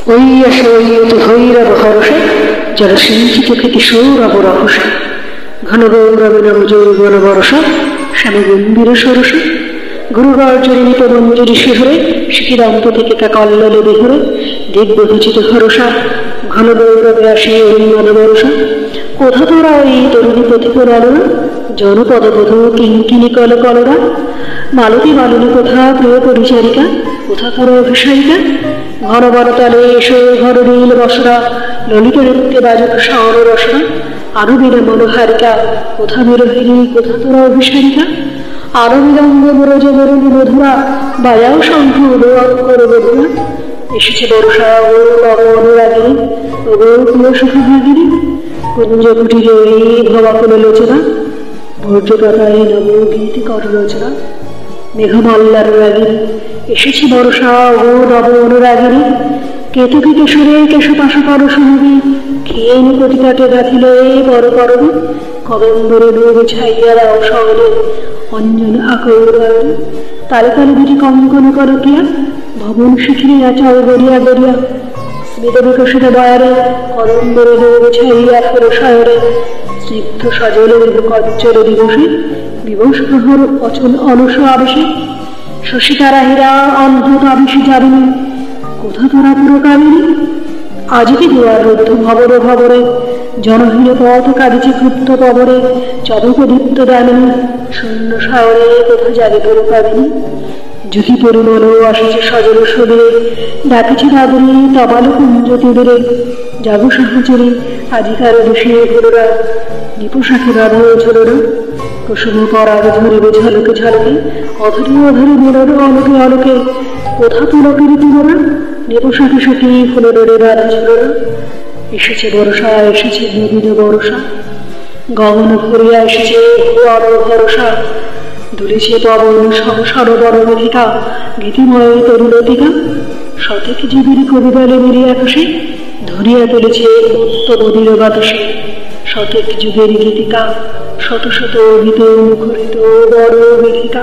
ঐয়ত ভৈরব হরষে জলসিঞ্চিত কিশোরব রহসে ঘন গৌরবে নব যৌবন বরষ শ্যাম গম্ভীর সরস গুরুগর্জনী পদঞ্জলি শিহরে শিখিদন্ত থেকে তা কল্ললে বিহরে দিগ্বচিত ভরসা ঘন গৌরবে আসি অরিমদ বরষ কোথা তোরা এই তরুণী পথিকর আলোড়া জনপদবোধ কিঙ্কিনি কল কলরা মালতী মালিনী কোথা প্রিয় পরিচারিকা কোথা তোর অভিসারিকা ঘন বনতলে এসো ঘর নীল বসরা ললিত নৃত্যে বাজক শাওন রসনা আরো বিনা মনোহারিকা কোথা বিরোহিনী কোথা তোরা অভিসারিকা আরো বিলম্ব ব্রজ বরুণ মধুরা বাজাও শঙ্খ উদয় করো বধুরা এসেছে বর্ষা ও নব অনুরাগিনী ও প্রিয় সুখভাগিনী কুঞ্জ কুটিরে এই ভবাকুল লোচনা ভোর্য পাতায় নব গীতি কর রচনা মেঘমাল্লার রাগিনী এসেছে বর্ষা ও নব অনুরাগিনী কেতুকি কেশরে কেশু পাশু পর শুনবি খেয়ে নি প্রতিকাটে গাঁথিল এই বড় করবি কদম্বরে ডুব ছাইয়া দাও শহরে অঞ্জন আকৌরায় তালে তালে দুটি কঙ্কন কর কিয়া ভবন শিখিরে আচাও গড়িয়া গড়িয়া স্মিত বিকশিত বয়ারে কদম্বরে ডুব ছাইয়া ফের শহরে স্নিগ্ধ সজলে কজ্জল দিবসে দিবস প্রহর অচল অলস আবেশে শশিকারা হীরা অদ্ভুত আবেশে যাবিনী কোথা তোরা পুরকামিনী আজকে দুয়ার রুদ্ধ ভবরে ভবরে জনহীন পথ কাঁদিছে ক্ষুব্ধ কবরে চদক দীপ্ত দামিনী শূন্য সাগরে কোথা যাবে পুরকামিনী জ্যোতি পরিমল আসছে সজল সবিরে ডাকিছে দাদুরি তবাল কুঞ্জ তীরে যাবো সাহাচরে আজিকার বসিয়ে ঘুরোরা নিপুষাখে বাঁধো ঝোলরা কুসুম পরাগ ধরিবে ঝলকে ঝলকে অধরে অধরে মিলর অলোকে অলোকে কোথা তুলকের তুলনা নিপুষাখে সখী ফুলরে রাধা ঝোলরা এসেছে বর্ষা এসেছে নবীন বর্ষা গগন ভরিয়া এসেছে বড় ভরসা দুলেছে পবন সরোবর মেঘিকা গীতিময় তরুলতিকা শতেক জীবীর কবিতালে বেরিয়ে আকাশে ধরিয়া তুলেছে উত্তমদীর বাতাসে শতেক যুগের গীতিকা শত শত গীত মুখরিত বড় বেদিকা